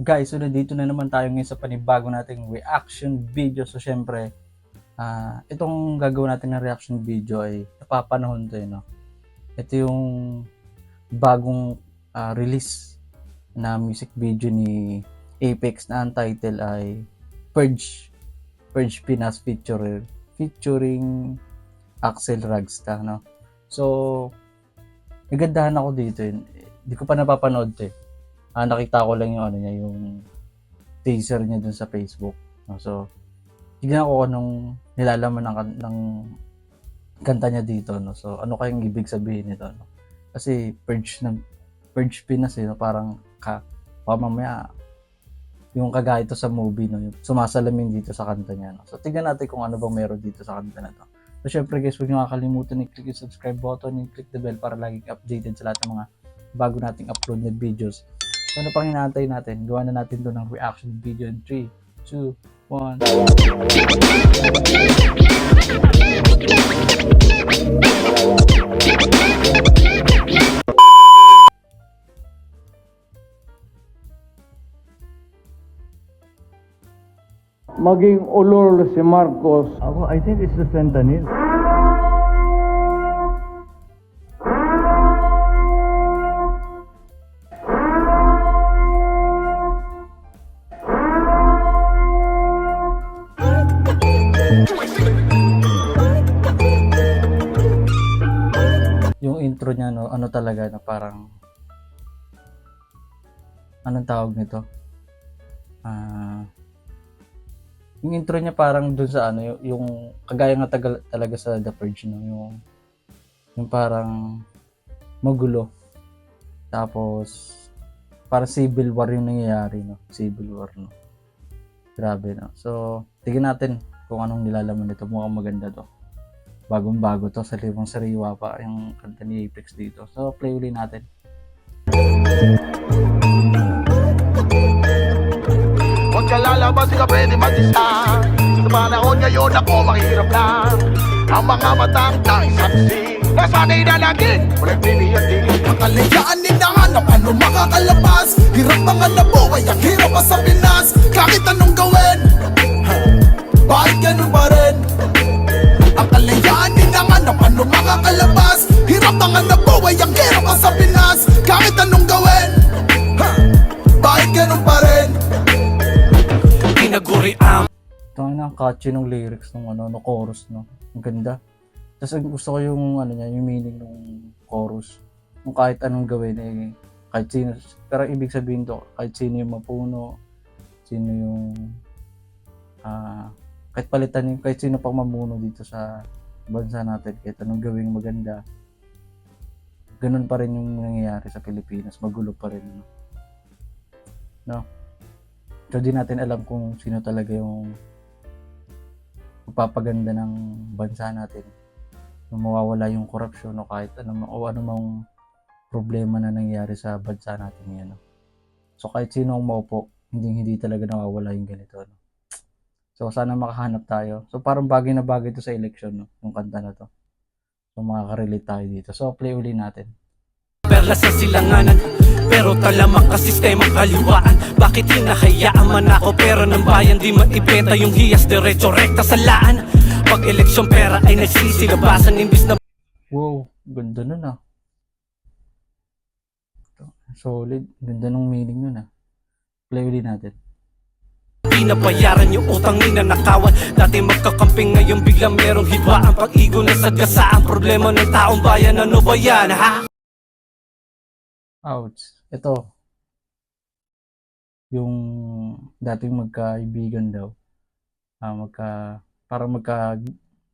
up guys? So nandito na naman tayo ngayon sa panibago nating reaction video. So syempre, itong gagawin natin na reaction video ay napapanahon to no? Ito yung bagong release na music video ni Apex na ang title ay Purge Pinas featuring Axel Ragsta, no? So nagandahan ako dito hindi ko pa napapanood to nakita ko lang yung niya, yung teaser niya dun sa Facebook. So, tignan ko anong nilalaman ng kanta niya dito, no? So, ano kayang ibig sabihin nito, no? Kasi Purge Pinas, no? Parang mamaya yung kagaya ito sa movie, no? Yung sumasalamin dito sa kanta niya, no? So, tignan natin kung ano bang meron dito sa kanta na to. So, syempre guys, huwag niyo kakalimutan i-click yung subscribe button, i-click the bell para laging updated sa lahat ng mga bago nating upload na videos. So ano pang inaantay natin? Gawa na natin doon ng reaction video in 3, 2, 1. Maging ulol si Marcos. I think it's the fentanyl. Yung intro niya, no, ano talaga na parang anong tawag nito? Yung intro niya parang dun sa yung kagaya nga talaga sa The Purge, no, yung parang magulo. Tapos parang civil war yung nangyayari, no? Civil war, no? Grabe, no? So, tignan natin kung anong nilalaman nito. Mukhang maganda to. Bagong-bago to, sariwa pa yung kanta ni Apex dito. So, play ulit natin. Huwag ka lalabas, di ka pwede mag-isa. Sa panahon ngayon ako mahirap lang. Ang mga matang tanging saksi nasanay na laging walang pili at dilig. Pakalayaan ninahanap ano makakalabas. Hirap mga nabuhay, ang hirap pa sa Pinas. Kahit anong gawin, bakit ganun pa rin? Ang kalayaan ninahanap ano makakalabas. Hirap mga nabuhay, ang hirap pa sa Pinas. Kahit anong gawin, bakit ganun pa rin? Pinaguriang Ito ang catchy ng lyrics ng no chorus, no? Ang ganda. Tapos gusto ko yung yung meaning ng chorus. Kung kahit anong gawin kahit sino, pero ibig sabihin to, kahit sino yung mapuno, sino yung kahit palitan yung kahit sino pang mamuno dito sa bansa natin, kahit anong gawing maganda, ganun pa rin yung nangyayari sa Pilipinas, magulo pa rin, no? So di natin alam kung sino talaga yung magpapaganda ng bansa natin, nung mawawala yung korupsyon o kahit anumang problema na nangyayari sa bansa natin ngayon, no? So kahit sino ang maupo, hindi talaga nawawala yung ganito, no? So sana makahanap tayo. So parang bagay na bagay to sa election, no? Yung kanta na to. So makaka-relate tayo dito. So play uli natin. Perla sa silanganan, pero talamak ka sistemang kaliwaan. Bakit hinahayaan man ako pera ng bayan? Di man ibenta yung hiyas, diretso rekta sa laan. Pag eleksyon pera ay nagsisilabasan, imbis na Wow, ganda nun solid, ganda ng meaning nun Play uli natin. pinabayaran yung utang ninanakawan. Dati magkakamping, ngayon biglang merong hidwaan. Pag-igo na sagasaan, problema ng taong bayan. Ano ba yan, ha? Ouch. Ito. Yung dating magkaibigan daw.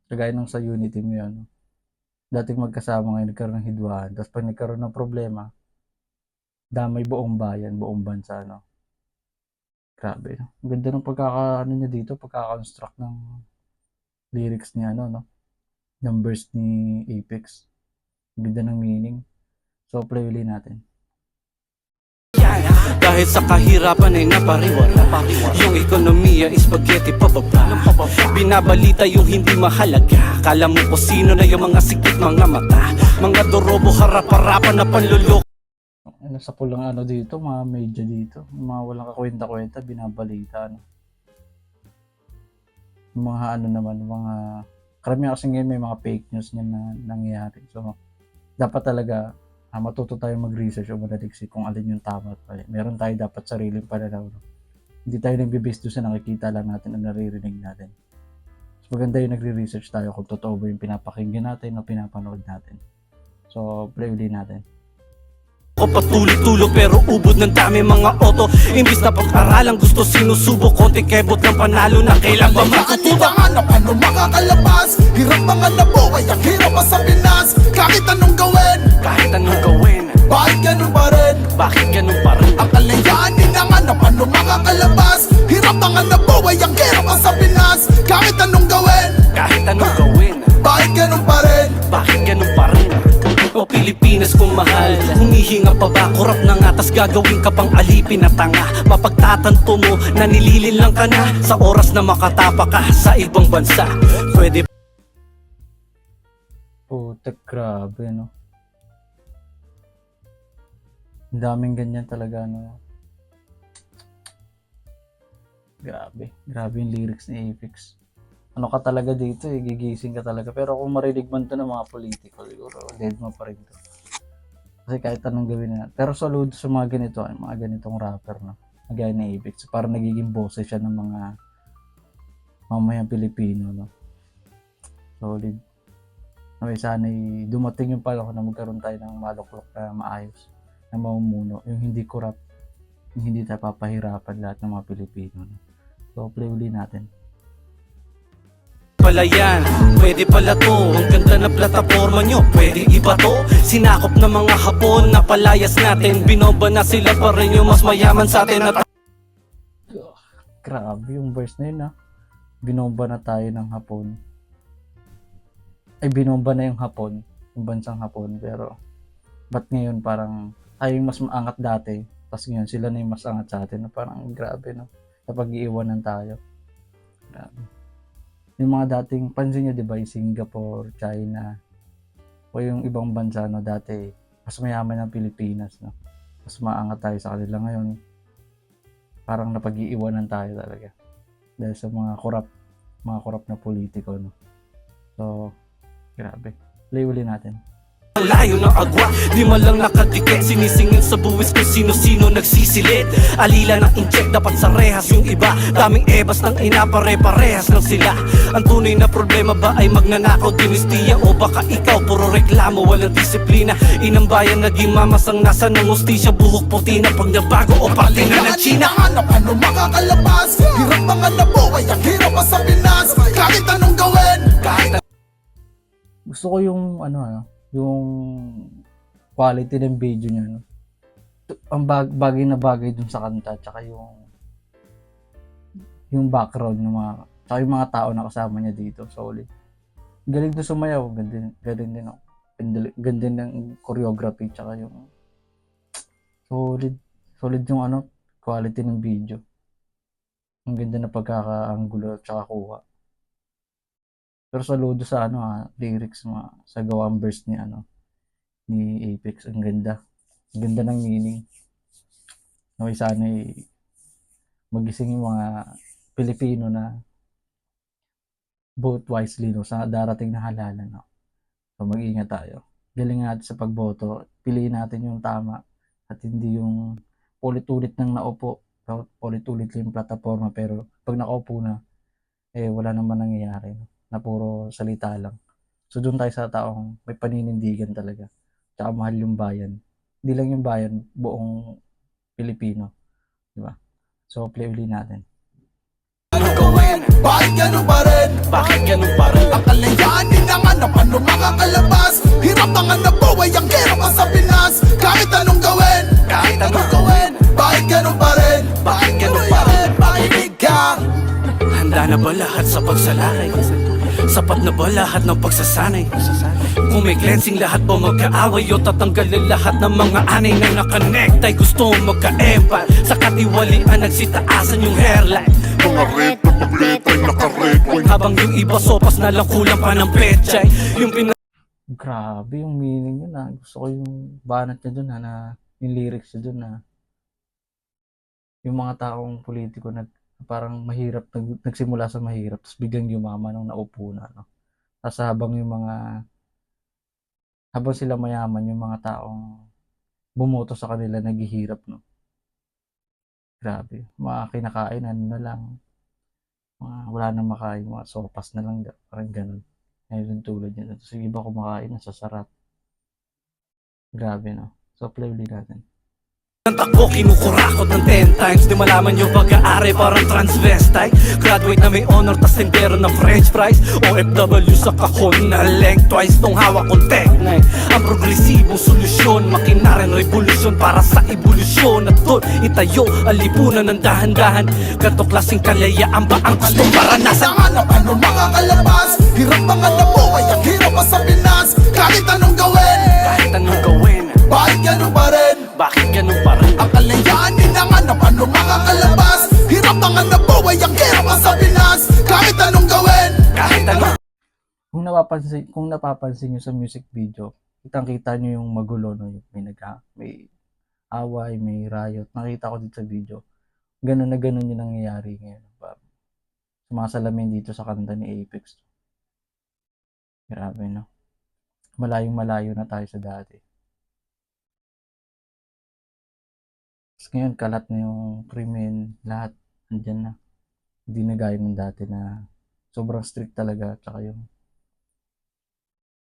Kagaya ng sa Unity mo yan. Dating magkasama, ngayon nagkaroon ng hidwaan. Tapos pag nagkaroon ng problema, damay buong bayan, buong bansa, no? Grabe, no? Ang ganda ng niya dito, pagkaka-construct ng lyrics niya, no? Ng verse ni Apex. Ang ganda ng meaning. So, play ulit natin. Dahil sa kahirapan ay napariwara. Yung ekonomiya is spaghetti pababa. Binabalita yung hindi mahalaga. Kala mo ko sino na yung mga sikip mga mata. Mga dorobo harap-harapan na panluloko. Nasa pulang ano dito, mga media dito. Mga walang kakwenta-kwenta, binabalita. Ano. Yung mga ano naman, mga karamihan kasi ngayon may mga fake news niyan na nangyayari. So, dapat talaga matuto tayo mag-research o manaliksik kung alin yung tama at mali. Meron tayo dapat sariling pananaw. No? Hindi tayo nagbe-base doon sa nakikita lang natin o naririnig natin. So, maganda yung nagre-research tayo kung totoo ba yung pinapakinggan natin o pinapanood natin. So, play ulit natin. Ko patuloy-tulo pero ubod ng dami mga oto. Imbis na pag-aralan gusto sinusubok. Konti kebot ng panalo na kailan ba matutuwa. Kailangan na paano makakalabas. Hirap mga nabuhay, ang hirap pa sa Pinas. Kahit anong gawin, Kahit anong gawin, bakit ganun pa rin? bakit ganun pa rin? Ang kalayaan kailangan na paano makakalabas. Hirap mga nabuhay, ang hirap pa sa Pinas. Kahit anong gawin, Kahit anong gawin, bakit ganun pa rin? bakit ganun pa rin? O Pilipinas kung mahal, humihinga pa ba? Kurap na nga, tas gagawin ka pang alipin na tanga. Mapagtatanto mo na nililin lang ka na sa oras na makatapa ka sa ibang bansa. Pwede Putek, grabe, no? Ang daming ganyan talaga, no? Grabe yung lyrics ni Aphex. Ano ka talaga dito, gigising ka talaga. Pero kung marinig man to ng mga politiko, siguro, dead mo pa rin to. Kasi kahit anong gawin na. Pero saludo sa mga ganito, mga ganitong rapper, no? Magaya ni Aphex. Parang nagiging boses siya ng mga mamayang Pilipino, no? Solid. Okay, sana'y dumating yung panahon na magkaroon tayo ng maluklok na maayos, na mamumuno, yung hindi corrupt, yung hindi tayo papahirapan lahat ng mga Pilipino. No? So, play uli natin. pala yan, pwede pala to. Ang ganda na plataforma nyo, pwede iba to. Sinakop ng mga Hapon na palayas natin. Binomba na sila pa rin yung mas mayaman sa atin. At Grabe yung verse na yun, ha? Binomba na tayo ng Hapon. Ay, binomba na yung Hapon, yung bansang Hapon. Pero, ba't ngayon parang tayo yung mas maangat dati, tapos ngayon sila na yung mas angat sa atin. Parang grabe, no? Kapag iiwanan tayo. Grabe. Yung mga dating, pansin nyo, di ba, yung Singapore, China, o yung ibang bansa, no, dati, mas mayaman ng Pilipinas, no? Mas maangat tayo sa kanila ngayon. Parang napag-iiwanan tayo talaga. Dahil sa mga corrupt na politiko, no? So, grabe. Play uli natin. layo ng agwa, di man lang nakadikit. Sinisingin sa buwis kung sino-sino nagsisilid. Alila ng inject, dapat sa rehas yung iba. Daming ebas ng ina, pare-parehas lang sila. Ang tunay na problema ba ay magnanakaw, dinistiya? O baka ikaw, puro reklamo, walang disiplina. Inambayan naging mamasang nasa ng ustisya. Buhok puti na pag nabago o parte na ng China. Na paano makakalabas. Hirap mga nabuhay, ang hirap pa sa Pinas. Kahit anong gawin, Gusto ko yung, yung quality ng video niya, no? Ang bagay na bagay dun sa kanta, tsaka yung background ng mga, tsaka yung mga tao na kasama niya dito, solid. Galing to sumayaw, galing din, no? Ganda ng choreography, tsaka yung solid yung quality ng video. Ang ganda na pagkakaanggulo tsaka kuha. Pero saludo sa lyrics sa gawang verse ni Aphex. Ang ganda. Ang ganda ng meaning. Okay, sana magising yung mga Pilipino na vote wisely, no, sa darating na halalan, no. So mag-ingat tayo. Galing natin sa pagboto. Piliin natin yung tama at hindi yung ulit-ulit nang naupo. Ulit-ulit yung plataforma pero pag nakaupo na, wala naman nangyayari, no, na puro salita lang. So doon tayo sa taong may paninindigan talaga. Tsaka mahal yung bayan. Hindi lang yung bayan, buong Pilipino. Diba? So play ulit natin. anong gawin, bakit ganun pa rin? Bakit ganun pa rin? Ang kalayaan kailangan na paano makakalabas. Hirap ang nabuhay, ang hirap pa sa Pinas. Kahit anong gawin, Kahit anong gawin, bakit ganun pa rin? bakit ganun pa rin? Makinig ka. Handa na ba lahat sa pagsalakay? Sapat na ba lahat ng pagsasanay? Kung may cleansing, lahat ba magkaaway o tatanggalin lahat ng mga anay na nakanektay? Gusto mong magka-empal sa katiwalian, nagsitaasan yung hairline. Mga red na pagletay, naka-red wine. Habang yung iba sopas na lang, kulang pa ng petchay. Yung Grabe yung meaning yun, Gusto ko yung banat niya dun, na yung lyrics niya dun na yung mga taong politiko parang mahirap, nagsimula sa mahirap, tapos biglang yumaman nung naupo na, no? Tapos habang sila mayaman, yung mga taong bumoto sa kanila naghihirap, no? Grabe. Mga kinakain, ano na lang, wala nang makain, mga sopas na lang, parang ganun. Ngayon tulad niya. Tapos yung iba kumakain, nasasarap. Grabe, no? So, play ulit natin. Ang takbo kinukurakot ng 10 times. Di malaman yung pag-aari parang transvestite. Graduate na may honor tas tindero ng french fries. OFW sa kahon na lengthwise. Tong hawak kong tekne ang progresibong solusyon. Makinareng revolusyon para sa evolusyon. At doon itayo ang lipunan ng dahan-dahan. Ganto klaseng kalayaan ba ang gustong maranasan? Kailangan na paano makakalabas. Hirap mga nabuhay, ang hirap pa sa Pinas. Kahit anong gawin, Kahit anong gawin, bakit ganun pa rin? bakit ganun pa rin? Ang kalayaan ninangan na paano makakalabas. Hirap mga nabuhay, ang hirap pa sa Pinas. Kahit anong gawin, Kahit anong Kung napapansin nyo sa music video, kitang-kita nyo yung magulo, no? Yung may away, may riot. Nakita ko dito sa video. Ganun na ganun yung nangyayari ngayon. Sumasalamin dito sa kanta ni Apex. Grabe, no? Malayong-malayo na tayo sa dati. Tapos ngayon, kalat na yung krimen, lahat, andyan na. Hindi na gaya ng dati na sobrang strict talaga. Tsaka yung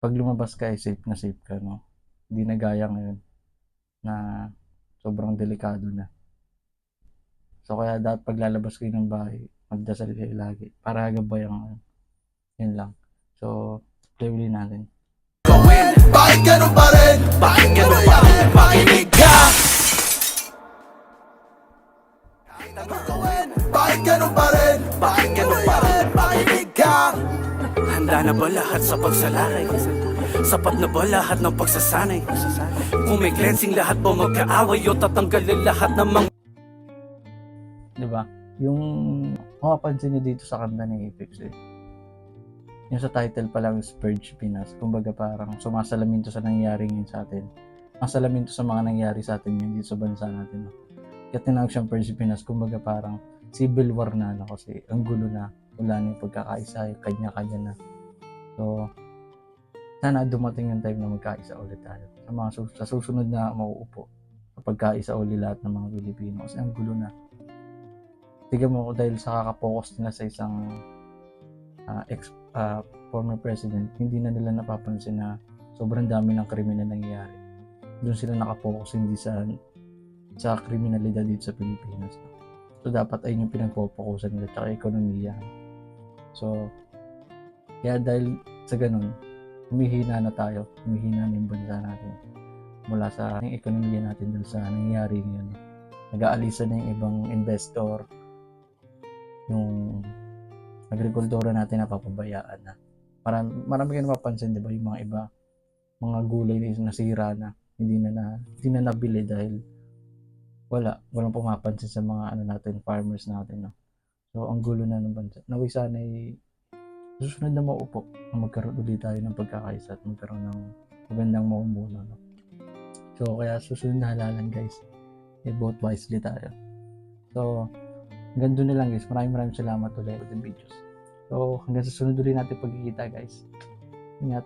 pag lumabas ka, safe na safe ka, no? Hindi na gaya ngayon na sobrang delikado na. So, kaya dapat pag lalabas kayo ng bahay, magdasal kayo lagi para gabayan. Yun lang. So, play ulit natin. gawin, bakit ganun pa rin? bakit ganun pa rin? Makinig ka! Bakit ganun pa rin? Bakit ganun pa rin? Makinig ka. Handa na ba lahat sa pagsalakay? Sapat na ba lahat ng pagsasanay? Kung may cleansing, lahat ba magkaaway o tatanggalin lahat ng mga Diba? Yung mapapansin nyo dito sa kanta ni Apex, yung sa title pa lang is Purge Pinas. Kumbaga parang sumasalamin to sa nangyayari ngayon sa atin. Masalamin to sa mga nangyayari sa atin ngayon dito sa bansa natin. No? Kaya tinawag siyang Purge Pinas. Kumbaga parang civil war na, no? Kasi ang gulo na. Wala na yung pagkakaisa, yung kanya-kanya na. So, sana dumating yung time na magkaisa ulit tayo. Sa susunod na mauupo, pagkaisa ulit lahat ng mga Pilipino. Kasi ang gulo na. Tignan mo, dahil sa kakapokus nila sa isang former president, hindi na nila napapansin na sobrang dami ng krimen na nangyayari. Doon sila nakapokus, hindi sa kriminalidad dito sa Pilipinas. So, dapat ay yung pinagpopokusan nila, tsaka ekonomiya. So, kaya dahil sa ganun, humihina na tayo, humihina na yung bansa natin mula sa ekonomiya natin dahil sa nangyayari ngayon. Nag-aalisa na yung ibang investor, yung agrikultura natin napapabayaan na. Marami kayo napapansin, di ba? Yung mga iba, mga gulay na nasira na, hindi na nabili dahil walang pumapansin sa mga natin, farmers natin, no? So, ang gulo na ng bansa. Naway sana susunod na mauupo na magkaroon ulit tayo ng pagkakaisa at magkaroon ng magandang mamumuno, no? So, kaya susunod na halalan, guys. Vote wisely tayo. So, hanggang doon na lang, guys. Maraming salamat ulit sa videos. So, hanggang sa sunod ulit natin pagkikita, guys. Ingat.